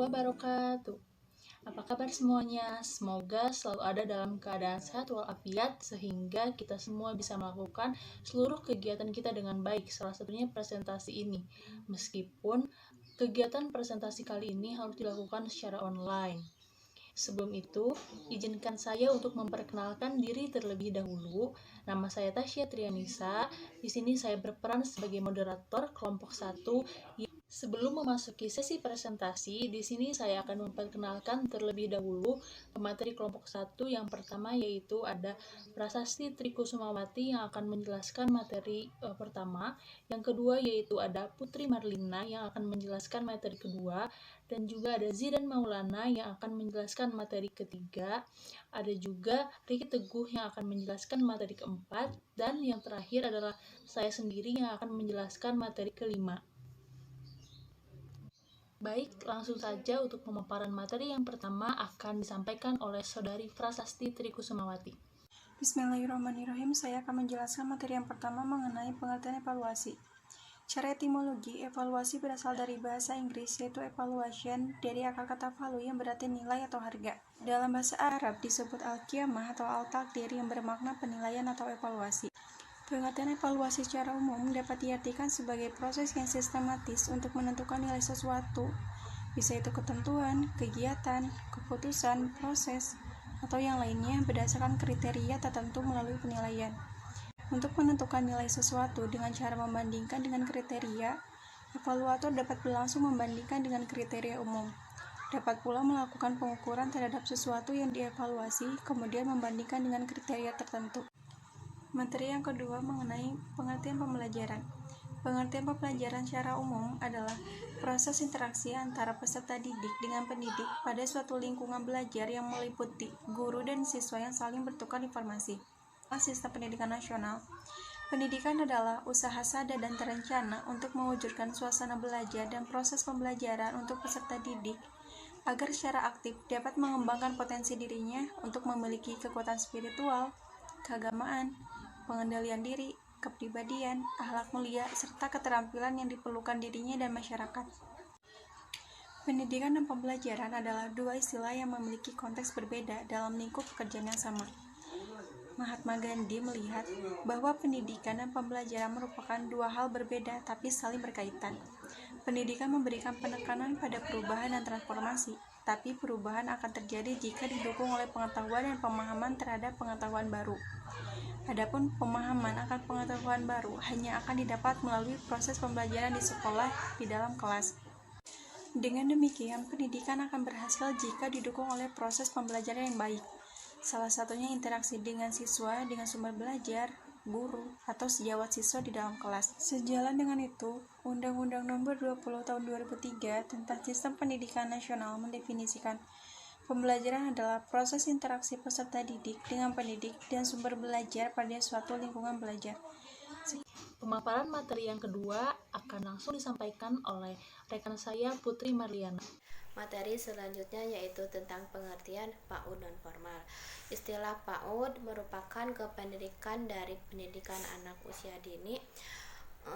wabarakatuh. Apa kabar semuanya? Semoga selalu ada dalam keadaan sehat walafiat sehingga kita semua bisa melakukan seluruh kegiatan kita dengan baik, salah satunya presentasi ini. Meskipun kegiatan presentasi kali ini harus dilakukan secara online. Sebelum itu, izinkan saya untuk memperkenalkan diri terlebih dahulu. Nama saya Tasya Trianisa. Di sini saya berperan sebagai moderator kelompok 1. Sebelum memasuki sesi presentasi, di sini saya akan memperkenalkan terlebih dahulu pemateri kelompok 1. Yang pertama yaitu ada Prasasti Trikusumawati yang akan menjelaskan materi pertama. Yang kedua yaitu ada Putri Marlina yang akan menjelaskan materi kedua. Dan juga ada Zidan Maulana yang akan menjelaskan materi ketiga. Ada juga Riki Teguh yang akan menjelaskan materi keempat. Dan yang terakhir adalah saya sendiri yang akan menjelaskan materi kelima. Baik, langsung saja untuk pemaparan materi yang pertama akan disampaikan oleh Saudari Prasasti Trikusumawati. Bismillahirrahmanirrahim, saya akan menjelaskan materi yang pertama mengenai pengertian evaluasi. Cara etimologi, evaluasi berasal dari bahasa Inggris, yaitu evaluation, dari akar kata value yang berarti nilai atau harga. Dalam bahasa Arab disebut al-qiyamah atau al-taqdir yang bermakna penilaian atau evaluasi. Pengertian evaluasi secara umum dapat diartikan sebagai proses yang sistematis untuk menentukan nilai sesuatu, bisa itu ketentuan, kegiatan, keputusan, proses, atau yang lainnya berdasarkan kriteria tertentu melalui penilaian. Untuk menentukan nilai sesuatu dengan cara membandingkan dengan kriteria, evaluator dapat berlangsung membandingkan dengan kriteria umum. Dapat pula melakukan pengukuran terhadap sesuatu yang dievaluasi, kemudian membandingkan dengan kriteria tertentu. Materi yang kedua mengenai pengertian pembelajaran. Pengertian pembelajaran secara umum adalah proses interaksi antara peserta didik dengan pendidik pada suatu lingkungan belajar yang meliputi guru dan siswa yang saling bertukar informasi. Sistem pendidikan nasional. Pendidikan adalah usaha sadar dan terencana untuk mewujudkan suasana belajar dan proses pembelajaran untuk peserta didik agar secara aktif dapat mengembangkan potensi dirinya untuk memiliki kekuatan spiritual, keagamaan, pengendalian diri, kepribadian, akhlak mulia, serta keterampilan yang diperlukan dirinya dan masyarakat. Pendidikan dan pembelajaran adalah dua istilah yang memiliki konteks berbeda dalam lingkup pekerjaan yang sama. Mahatma Gandhi melihat bahwa pendidikan dan pembelajaran merupakan dua hal berbeda tapi saling berkaitan. Pendidikan memberikan penekanan pada perubahan dan transformasi, tapi perubahan akan terjadi jika didukung oleh pengetahuan dan pemahaman terhadap pengetahuan baru. Adapun pemahaman akan pengetahuan baru hanya akan didapat melalui proses pembelajaran di sekolah di dalam kelas. Dengan demikian, pendidikan akan berhasil jika didukung oleh proses pembelajaran yang baik. Salah satunya interaksi dengan siswa, dengan sumber belajar, guru, atau sejawat siswa di dalam kelas. Sejalan dengan itu, Undang-Undang Nomor 20 Tahun 2003 tentang Sistem Pendidikan Nasional mendefinisikan pembelajaran adalah proses interaksi peserta didik dengan pendidik dan sumber belajar pada suatu lingkungan belajar. Pemaparan materi yang kedua akan langsung disampaikan oleh rekan saya Putri Marliana. Materi selanjutnya yaitu tentang pengertian PAUD non-formal. Istilah PAUD merupakan kependirikan dari pendidikan anak usia dini.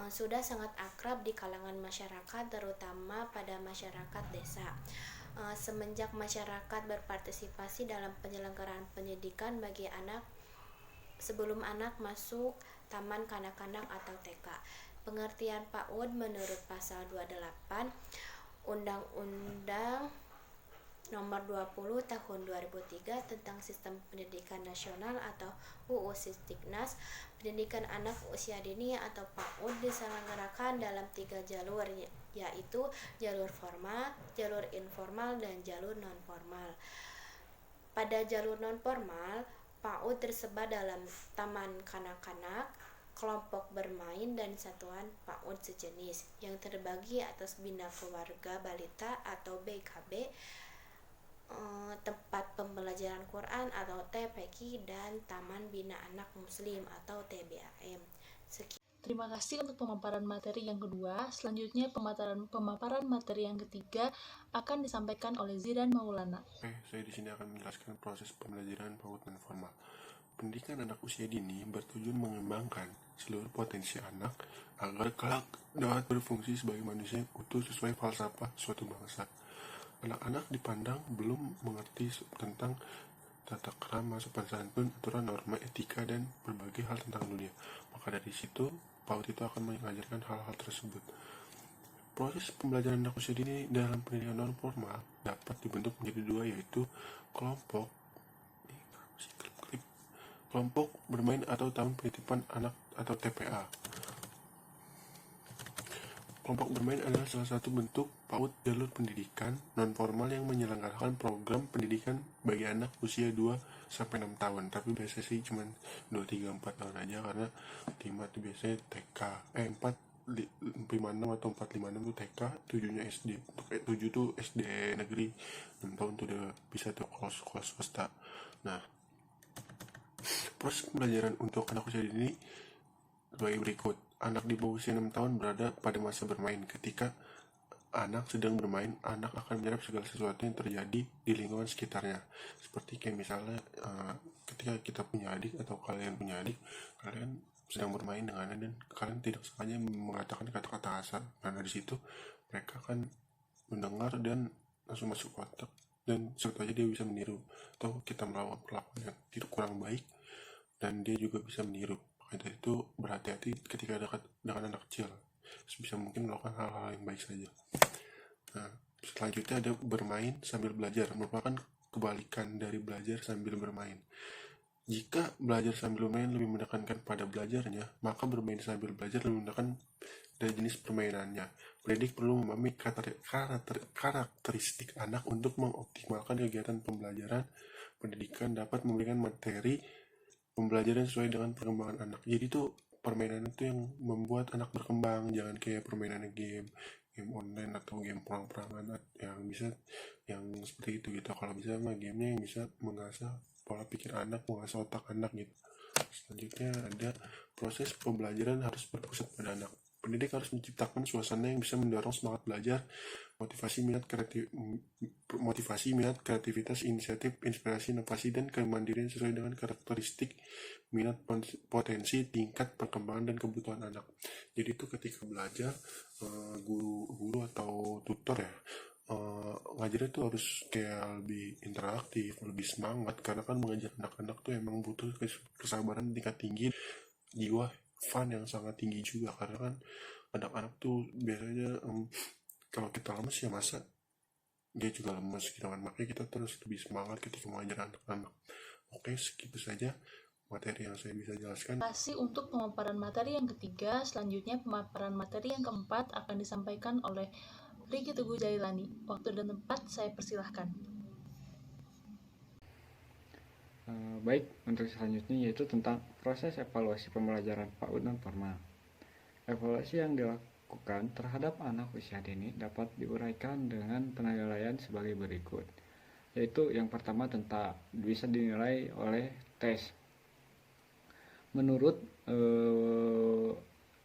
Sudah sangat akrab di kalangan masyarakat, terutama pada masyarakat desa. Semenjak masyarakat berpartisipasi dalam penyelenggaraan pendidikan bagi anak sebelum anak masuk taman kanak-kanak atau TK. Pengertian PAUD menurut pasal 28 Undang-Undang Nomor 20 Tahun 2003 tentang Sistem Pendidikan Nasional atau UU Sisdiknas, pendidikan anak usia dini atau PAUD diselenggarakan dalam 3 jalur, yaitu jalur formal, jalur informal, dan jalur non-formal. Pada jalur non-formal, PAUD tersebar dalam taman kanak-kanak, kelompok bermain, dan satuan PAUD sejenis yang terbagi atas Bina Keluarga Balita atau BKB, tempat pembelajaran Quran atau TPQ, dan Taman Bina Anak Muslim atau TBAM. Terima kasih untuk pemaparan materi yang kedua. Selanjutnya pemaparan materi yang ketiga akan disampaikan oleh Zidan Maulana. Saya di sini akan menjelaskan proses pembelajaran PAUD non-formal. Pendidikan anak usia dini bertujuan mengembangkan seluruh potensi anak agar kelak dapat berfungsi sebagai manusia yang utuh sesuai falsafah suatu bangsa. Anak-anak dipandang belum mengerti tentang tata krama, sopan santun, aturan, norma, etika, dan berbagai hal tentang dunia. Maka dari situ, PAUD itu akan mengajarkan hal-hal tersebut. Proses pembelajaran anak usia dini dalam pendidikan non formal dapat dibentuk menjadi dua, yaitu kelompok bermain atau taman penitipan anak atau TPA. Kelompok bermain adalah salah satu bentuk PAUD jalur pendidikan non-formal yang menyelenggarakan program pendidikan bagi anak usia 2-6 tahun. Tapi biasanya sih cuma 2, 3, 4 tahun aja, karena 5 itu biasanya TK, 4, 5, 6 atau 4, 5, 6 itu TK, 7-nya SD. 7 tuh SD negeri, 6 tahun tuh udah bisa tuh kelas swasta. Nah, proses pembelajaran untuk anak usia dini sebagai berikut. Anak di bawah usia 6 tahun berada pada masa bermain. Ketika anak sedang bermain, anak akan menyerap segala sesuatu yang terjadi di lingkungan sekitarnya. Seperti kayak misalnya ketika kita punya adik atau kalian punya adik, kalian sedang bermain dengannya dan kalian tidak sengaja mengatakan kata-kata kasar. Karena di situ mereka akan mendengar dan langsung masuk otak, dan sebut aja dia bisa meniru, atau kita melakukan perlakuan yang tidak kurang baik dan dia juga bisa meniru. Maka dari itu berhati-hati ketika dekat dengan anak kecil, sebisa mungkin melakukan hal-hal yang baik saja. Nah, selanjutnya ada bermain sambil belajar, merupakan kebalikan dari belajar sambil bermain. Jika belajar sambil bermain lebih menekankan pada belajarnya, maka bermain sambil belajar lebih menekankan dari jenis permainannya. Pendidik perlu memahami karakteristik anak untuk mengoptimalkan kegiatan pembelajaran. Pendidikan dapat memberikan materi pembelajaran sesuai dengan perkembangan anak. Jadi tuh permainan itu yang membuat anak berkembang, jangan kayak permainan game online atau game perang-perangan yang seperti itu gitu. Kalau bisa mah gamenya yang bisa mengasah pola pikir anak, mengasah otak anak gitu. Selanjutnya ada proses pembelajaran harus berpusat pada anak. Pendidik harus menciptakan suasana yang bisa mendorong semangat belajar, motivasi minat, kreativitas, inisiatif, inspirasi, inovasi, dan kemandirian sesuai dengan karakteristik, minat, potensi, tingkat perkembangan, dan kebutuhan anak. Jadi itu ketika belajar, guru atau tutor ya, ngajarnya tuh harus kayak lebih interaktif, lebih semangat, karena kan mengajar anak-anak tuh emang butuh kesabaran tingkat tinggi, jiwa fun yang sangat tinggi juga, karena kan anak-anak tuh biasanya kalau kita lemes ya masa dia juga lemes gitu kan, makanya kita terus lebih semangat ketika mengajar anak-anak. Oke, segitu saja materi yang saya bisa jelaskan. Terima kasih untuk pemaparan materi yang ketiga. Selanjutnya pemaparan materi yang keempat akan disampaikan oleh Riki Teguh Jailani. Waktu dan tempat saya persilahkan. Baik, untuk selanjutnya yaitu tentang proses evaluasi pembelajaran PAUD non formal. Evaluasi yang dilakukan terhadap anak usia dini dapat diuraikan dengan penilaian sebagai berikut, yaitu yang pertama tentang bisa dinilai oleh tes. Menurut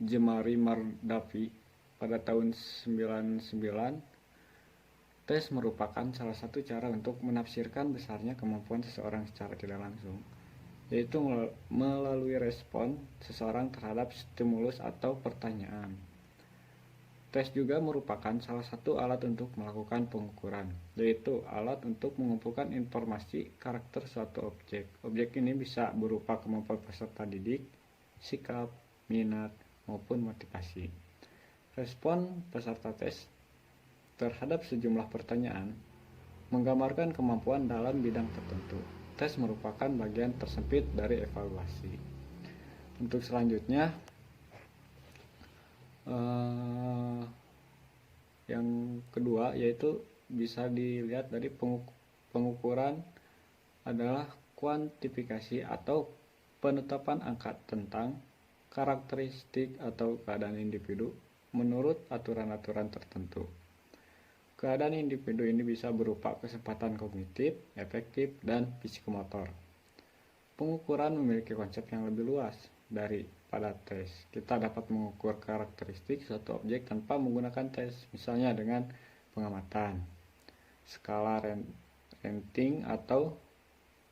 Jemari Mardavi pada tahun 99, tes merupakan salah satu cara untuk menafsirkan besarnya kemampuan seseorang secara tidak langsung, yaitu melalui respon seseorang terhadap stimulus atau pertanyaan. Tes juga merupakan salah satu alat untuk melakukan pengukuran, yaitu alat untuk mengumpulkan informasi karakter suatu objek. Objek ini bisa berupa kemampuan peserta didik, sikap, minat, maupun motivasi. Respon peserta tes terhadap sejumlah pertanyaan menggambarkan kemampuan dalam bidang tertentu. Tes merupakan bagian tersempit dari evaluasi. Untuk selanjutnya, yang kedua yaitu bisa dilihat dari pengukuran adalah kuantifikasi atau penetapan angka tentang karakteristik atau keadaan individu menurut aturan-aturan tertentu. Keadaan individu ini bisa berupa kesempatan kognitif, efektif, dan psikomotor. Pengukuran memiliki konsep yang lebih luas daripada tes. Kita dapat mengukur karakteristik suatu objek tanpa menggunakan tes, misalnya dengan pengamatan, skala rating, atau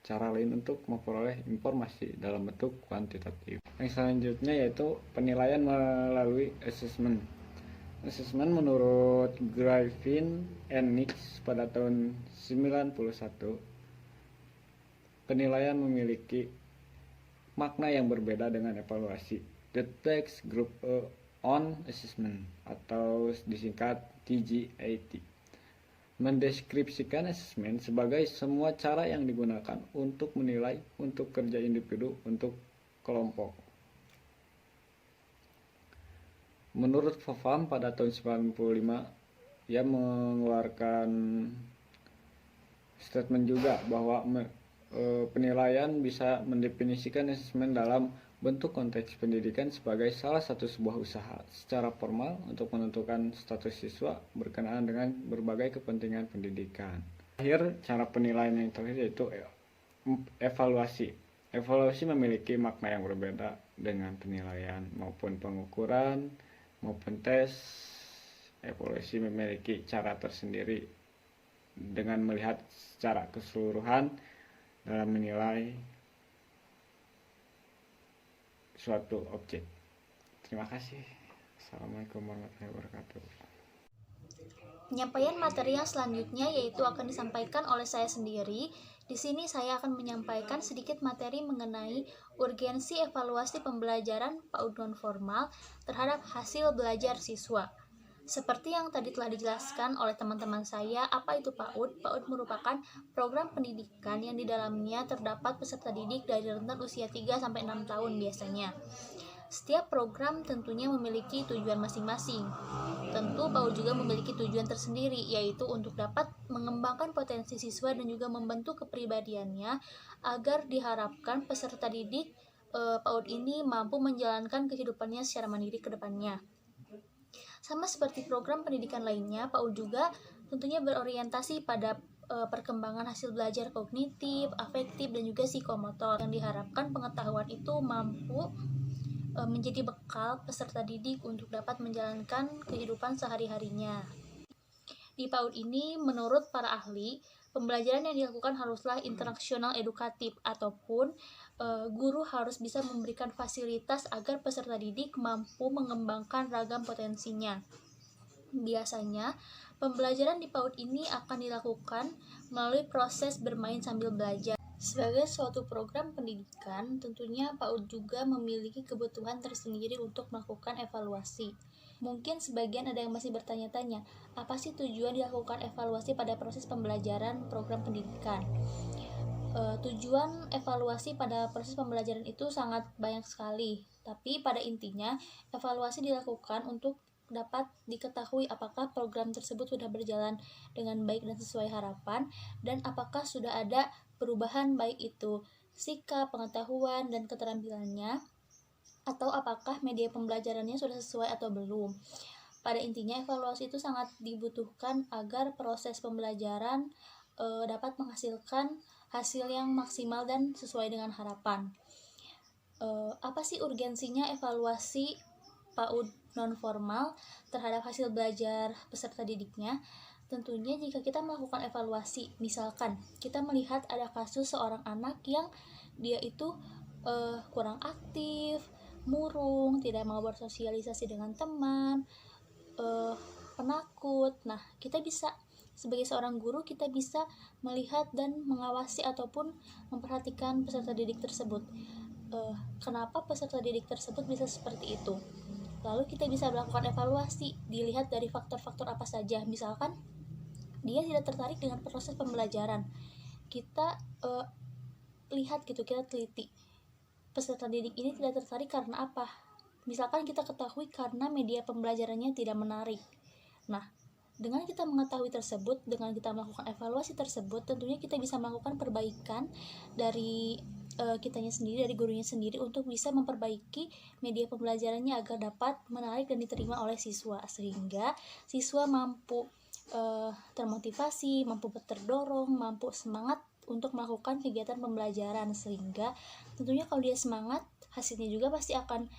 cara lain untuk memperoleh informasi dalam bentuk kuantitatif. Yang selanjutnya yaitu penilaian melalui assessment. Asesmen menurut Griffin and Nix pada tahun 91, penilaian memiliki makna yang berbeda dengan evaluasi. The text group on assessment atau disingkat TGAT mendeskripsikan asesmen sebagai semua cara yang digunakan untuk menilai untuk kerja individu untuk kelompok. Menurut Fafam pada tahun 95, ia mengeluarkan statement juga bahwa penilaian bisa mendefinisikan asesmen dalam bentuk konteks pendidikan sebagai salah satu sebuah usaha secara formal untuk menentukan status siswa berkenaan dengan berbagai kepentingan pendidikan. Akhir, cara penilaian yang terakhir yaitu evaluasi. Evaluasi memiliki makna yang berbeda dengan penilaian maupun pengukuran maupun tes. Evaluasi memiliki cara tersendiri dengan melihat secara keseluruhan dalam menilai suatu objek. Terima kasih. Assalamualaikum warahmatullahi wabarakatuh. Penyampaian materi yang selanjutnya yaitu akan disampaikan oleh saya sendiri. Di sini saya akan menyampaikan sedikit materi mengenai urgensi evaluasi pembelajaran PAUD non-formal terhadap hasil belajar siswa. Seperti yang tadi telah dijelaskan oleh teman-teman saya, apa itu PAUD? PAUD merupakan program pendidikan yang di dalamnya terdapat peserta didik dari rentang usia 3-6 tahun biasanya. Setiap program tentunya memiliki tujuan masing-masing. Tentu PAUD juga memiliki tujuan tersendiri, yaitu untuk dapat mengembangkan potensi siswa dan juga membentuk kepribadiannya agar diharapkan peserta didik PAUD ini mampu menjalankan kehidupannya secara mandiri ke depannya. Sama seperti program pendidikan lainnya, PAUD juga tentunya berorientasi pada perkembangan hasil belajar kognitif, afektif, dan juga psikomotor. Yang diharapkan pengetahuan itu mampu menjadi bekal peserta didik untuk dapat menjalankan kehidupan sehari-harinya. Di PAUD ini, menurut para ahli, pembelajaran yang dilakukan haruslah interaksional edukatif, ataupun guru harus bisa memberikan fasilitas agar peserta didik mampu mengembangkan ragam potensinya. Biasanya, pembelajaran di PAUD ini akan dilakukan melalui proses bermain sambil belajar. Sebagai suatu program pendidikan, tentunya PAUD juga memiliki kebutuhan tersendiri untuk melakukan evaluasi. Mungkin sebagian ada yang masih bertanya-tanya, apa sih tujuan dilakukan evaluasi pada proses pembelajaran program pendidikan? Tujuan evaluasi pada proses pembelajaran itu sangat banyak sekali, tapi pada intinya, evaluasi dilakukan untuk dapat diketahui apakah program tersebut sudah berjalan dengan baik dan sesuai harapan, dan apakah sudah ada perubahan baik itu sikap, pengetahuan, dan keterampilannya, atau apakah media pembelajarannya sudah sesuai atau belum. Pada intinya, evaluasi itu sangat dibutuhkan agar proses pembelajaran dapat menghasilkan hasil yang maksimal dan sesuai dengan harapan. Apa sih urgensinya evaluasi PAUD non-formal terhadap hasil belajar peserta didiknya? Tentunya jika kita melakukan evaluasi, misalkan kita melihat ada kasus seorang anak yang dia itu kurang aktif, murung, tidak mau bersosialisasi dengan teman, penakut. Nah, kita bisa sebagai seorang guru, kita bisa melihat dan mengawasi ataupun memperhatikan peserta didik tersebut. Kenapa peserta didik tersebut bisa seperti itu? Lalu kita bisa melakukan evaluasi, dilihat dari faktor-faktor apa saja. Misalkan dia tidak tertarik dengan proses pembelajaran, kita lihat gitu, kita teliti peserta didik ini tidak tertarik karena apa. Misalkan kita ketahui karena media pembelajarannya tidak menarik. Nah, dengan kita mengetahui tersebut, dengan kita melakukan evaluasi tersebut, tentunya kita bisa melakukan perbaikan dari kitanya sendiri, dari gurunya sendiri, untuk bisa memperbaiki media pembelajarannya agar dapat menarik dan diterima oleh siswa, sehingga siswa mampu termotivasi, mampu terdorong, mampu semangat untuk melakukan kegiatan pembelajaran, sehingga tentunya kalau dia semangat, hasilnya juga pasti akan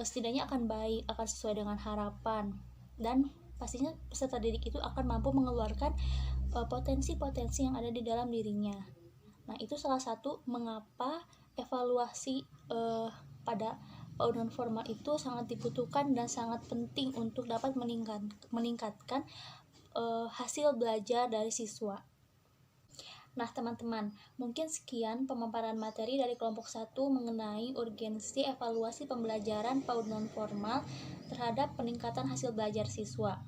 setidaknya akan baik, akan sesuai dengan harapan, dan pastinya peserta didik itu akan mampu mengeluarkan potensi-potensi yang ada di dalam dirinya. Nah, itu salah satu mengapa evaluasi pada PAUD non formal itu sangat dibutuhkan dan sangat penting untuk dapat meningkatkan hasil belajar dari siswa. Nah teman-teman, mungkin sekian pemaparan materi dari kelompok 1 mengenai urgensi evaluasi pembelajaran PAUD non formal terhadap peningkatan hasil belajar siswa.